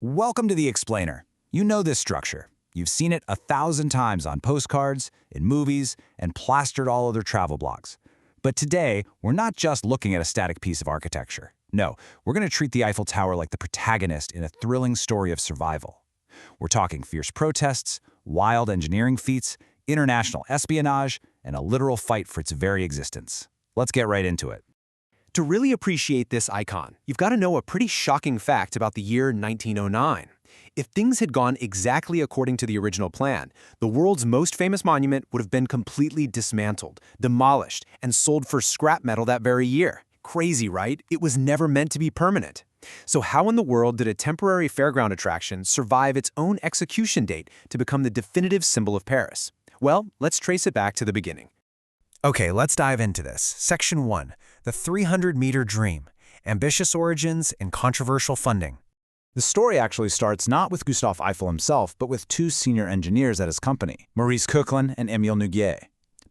Welcome to The Explainer. You know this structure. You've seen it 1,000 times on postcards, in movies, and plastered all other travel blogs. But today, we're not just looking at a static piece of architecture. No, we're going to treat the Eiffel Tower like the protagonist in a thrilling story of survival. We're talking fierce protests, wild engineering feats, international espionage, and a literal fight for its very existence. Let's get right into it. To really appreciate this icon, you've got to know a pretty shocking fact about the year 1909. If things had gone exactly according to the original plan, the world's most famous monument would have been completely dismantled, demolished, and sold for scrap metal that very year. Crazy, right? It was never meant to be permanent. So how in the world did a temporary fairground attraction survive its own execution date to become the definitive symbol of Paris? Well, let's trace it back to the beginning. Okay, let's dive into this. Section 1, the 300-meter dream, ambitious origins and controversial funding. The story actually starts not with Gustave Eiffel himself, but with two senior engineers at his company, Maurice Coquelin and Émile Nouguier.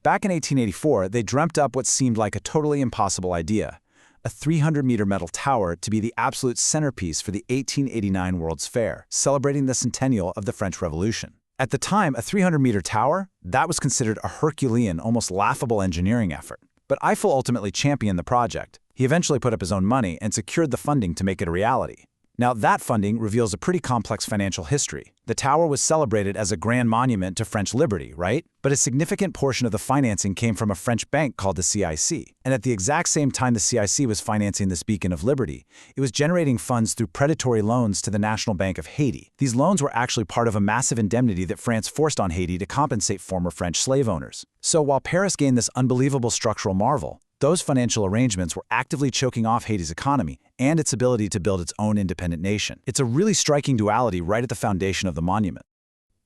Back in 1884, they dreamt up what seemed like a totally impossible idea, a 300-meter metal tower to be the absolute centerpiece for the 1889 World's Fair, celebrating the centennial of the French Revolution. At the time, a 300-meter tower, that was considered a Herculean, almost laughable engineering effort. But Eiffel ultimately championed the project. He eventually put up his own money and secured the funding to make it a reality. Now, that funding reveals a pretty complex financial history. The tower was celebrated as a grand monument to French liberty, right? But a significant portion of the financing came from a French bank called the CIC. And at the exact same time the CIC was financing this beacon of liberty, it was generating funds through predatory loans to the National Bank of Haiti. These loans were actually part of a massive indemnity that France forced on Haiti to compensate former French slave owners. So while Paris gained this unbelievable structural marvel, those financial arrangements were actively choking off Haiti's economy and its ability to build its own independent nation. It's a really striking duality right at the foundation of the monument.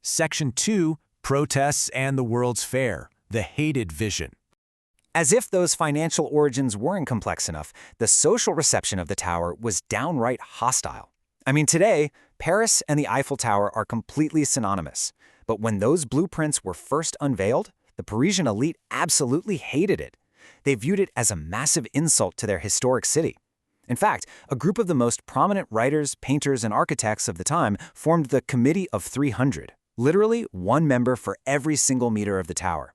Section 2, protests and the World's Fair, the hated vision. As if those financial origins weren't complex enough, the social reception of the tower was downright hostile. I mean, today, Paris and the Eiffel Tower are completely synonymous. But when those blueprints were first unveiled, the Parisian elite absolutely hated it. They viewed it as a massive insult to their historic city. In fact, a group of the most prominent writers, painters, and architects of the time formed the Committee of 300, literally one member for every single meter of the tower.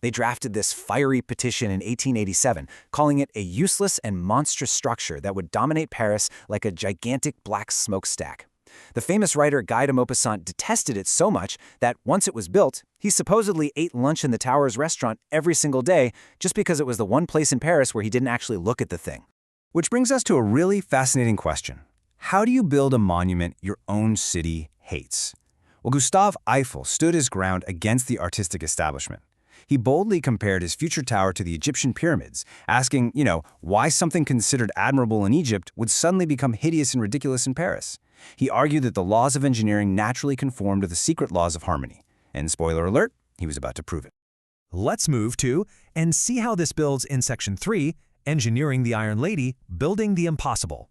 They drafted this fiery petition in 1887, calling it a useless and monstrous structure that would dominate Paris like a gigantic black smokestack. The famous writer Guy de Maupassant detested it so much that once it was built, he supposedly ate lunch in the tower's restaurant every single day just because it was the one place in Paris where he didn't actually look at the thing. Which brings us to a really fascinating question. How do you build a monument your own city hates? Well, Gustave Eiffel stood his ground against the artistic establishment. He boldly compared his future tower to the Egyptian pyramids, asking, why something considered admirable in Egypt would suddenly become hideous and ridiculous in Paris. He argued that the laws of engineering naturally conform to the secret laws of harmony. And spoiler alert, he was about to prove it. Let's move to and see how this builds in Section 3, Engineering the Iron Lady, Building the Impossible.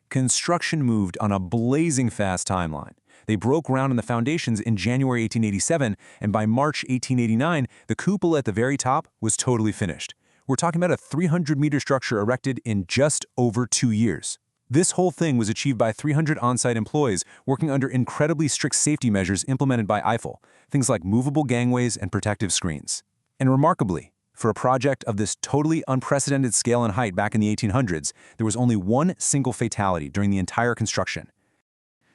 Construction moved on a blazing fast timeline. They broke ground on the foundations in January 1887, and by March 1889, the cupola at the very top was totally finished. We're talking about a 300-meter structure erected in just over 2 years. This whole thing was achieved by 300 on-site employees working under incredibly strict safety measures implemented by Eiffel, things like movable gangways and protective screens. And remarkably, for a project of this totally unprecedented scale and height back in the 1800s, there was only one single fatality during the entire construction.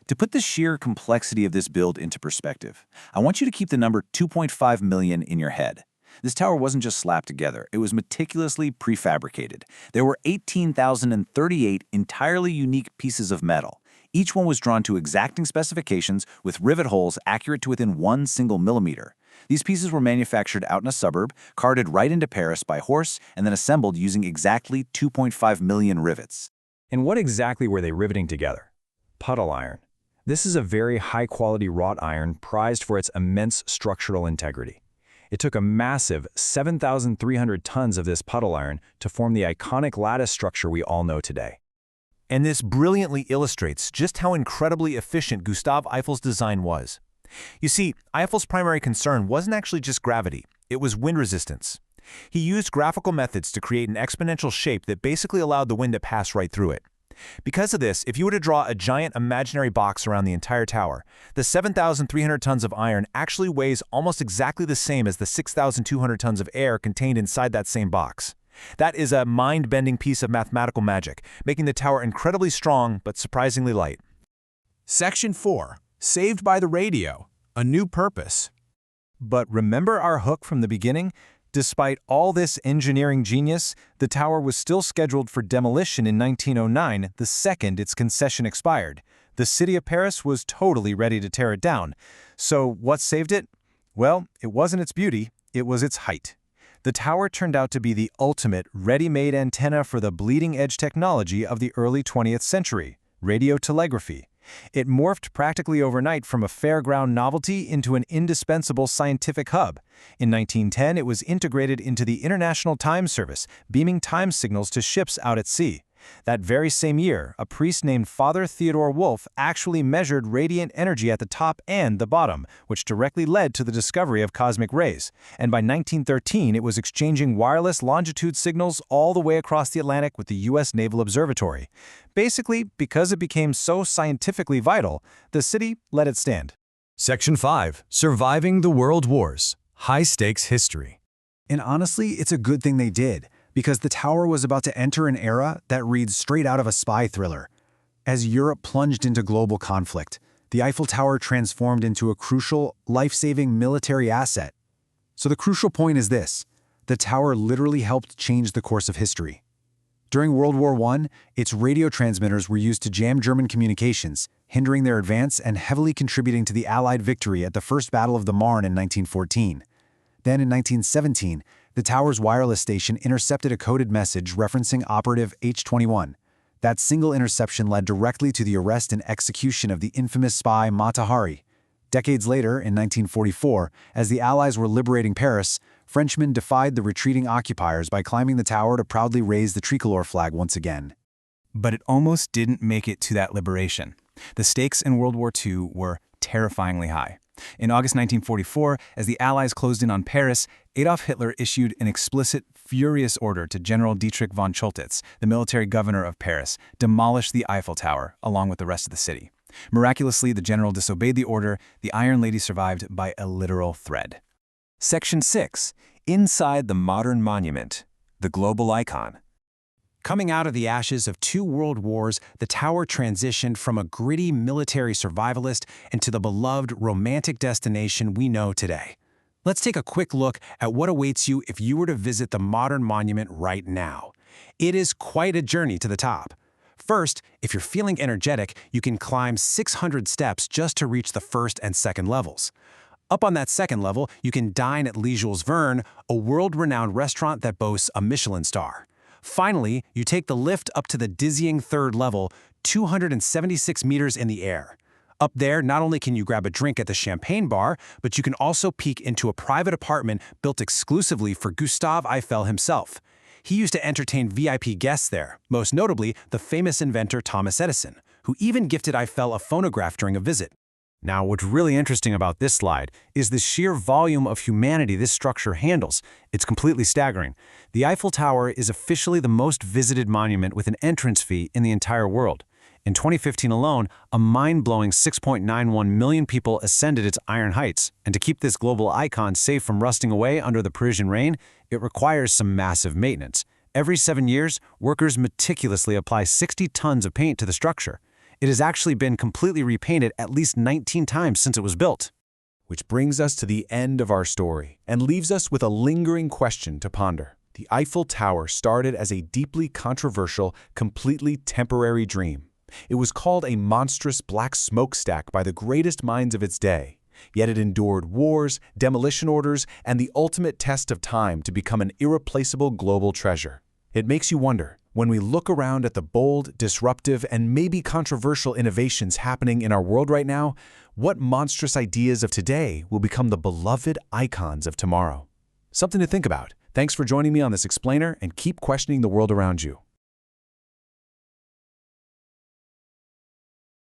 To put the sheer complexity of this build into perspective, I want you to keep the number 2.5 million in your head. This tower wasn't just slapped together, it was meticulously prefabricated. There were 18,038 entirely unique pieces of metal. Each one was drawn to exacting specifications with rivet holes accurate to within 1 single millimeter. These pieces were manufactured out in a suburb, carted right into Paris by horse, and then assembled using exactly 2.5 million rivets. And what exactly were they riveting together? Puddle iron. This is a very high-quality wrought iron prized for its immense structural integrity. It took a massive 7,300 tons of this puddle iron to form the iconic lattice structure we all know today. And this brilliantly illustrates just how incredibly efficient Gustave Eiffel's design was. You see, Eiffel's primary concern wasn't actually just gravity, it was wind resistance. He used graphical methods to create an exponential shape that basically allowed the wind to pass right through it. Because of this, if you were to draw a giant imaginary box around the entire tower, the 7,300 tons of iron actually weighs almost exactly the same as the 6,200 tons of air contained inside that same box. That is a mind-bending piece of mathematical magic, making the tower incredibly strong but surprisingly light. Section 4. Saved by the radio. A new purpose. But remember our hook from the beginning? Despite all this engineering genius, the tower was still scheduled for demolition in 1909, the second its concession expired. The city of Paris was totally ready to tear it down. So what saved it? Well, it wasn't its beauty, it was its height. The tower turned out to be the ultimate ready-made antenna for the bleeding-edge technology of the early 20th century, radio telegraphy. It morphed practically overnight from a fairground novelty into an indispensable scientific hub. In 1910, it was integrated into the International Time Service, beaming time signals to ships out at sea. That very same year, a priest named Father Theodore Wolff actually measured radiant energy at the top and the bottom, which directly led to the discovery of cosmic rays. And by 1913, it was exchanging wireless longitude signals all the way across the Atlantic with the U.S. Naval Observatory. Basically, because it became so scientifically vital, the city let it stand. Section 5. Surviving the World Wars. High-stakes history. And honestly, it's a good thing they did, because the tower was about to enter an era that reads straight out of a spy thriller. As Europe plunged into global conflict, the Eiffel Tower transformed into a crucial, life-saving military asset. So the crucial point is this: the tower literally helped change the course of history. During World War I, its radio transmitters were used to jam German communications, hindering their advance and heavily contributing to the Allied victory at the First Battle of the Marne in 1914. Then in 1917, the tower's wireless station intercepted a coded message referencing operative H-21. That single interception led directly to the arrest and execution of the infamous spy Mata Hari. Decades later, in 1944, as the Allies were liberating Paris, Frenchmen defied the retreating occupiers by climbing the tower to proudly raise the tricolor flag once again. But it almost didn't make it to that liberation. The stakes in World War II were terrifyingly high. In August 1944, as the Allies closed in on Paris, Adolf Hitler issued an explicit, furious order to General Dietrich von Choltitz, the military governor of Paris, demolish the Eiffel Tower, along with the rest of the city. Miraculously, the general disobeyed the order. The Iron Lady survived by a literal thread. Section 6. Inside the modern monument. The global icon. Coming out of the ashes of 2 world wars, the tower transitioned from a gritty military survivalist into the beloved romantic destination we know today. Let's take a quick look at what awaits you if you were to visit the modern monument right now. It is quite a journey to the top. First, if you're feeling energetic, you can climb 600 steps just to reach the first and second levels. Up on that second level, you can dine at Les Jules Verne, a world-renowned restaurant that boasts a Michelin star. Finally, you take the lift up to the dizzying third level, 276 meters in the air. Up there, not only can you grab a drink at the champagne bar, but you can also peek into a private apartment built exclusively for Gustave Eiffel himself. He used to entertain VIP guests there, most notably the famous inventor Thomas Edison, who even gifted Eiffel a phonograph during a visit. Now, what's really interesting about this slide is the sheer volume of humanity this structure handles. It's completely staggering. The Eiffel Tower is officially the most visited monument with an entrance fee in the entire world. In 2015 alone, a mind-blowing 6.91 million people ascended its iron heights, and to keep this global icon safe from rusting away under the Parisian rain, it requires some massive maintenance. Every 7 years, workers meticulously apply 60 tons of paint to the structure. It has actually been completely repainted at least 19 times since it was built. Which brings us to the end of our story and leaves us with a lingering question to ponder. The Eiffel Tower started as a deeply controversial, completely temporary dream. It was called a monstrous black smokestack by the greatest minds of its day. Yet it endured wars, demolition orders, and the ultimate test of time to become an irreplaceable global treasure. It makes you wonder, when we look around at the bold, disruptive, and maybe controversial innovations happening in our world right now, what monstrous ideas of today will become the beloved icons of tomorrow? Something to think about. Thanks for joining me on this explainer, and keep questioning the world around you.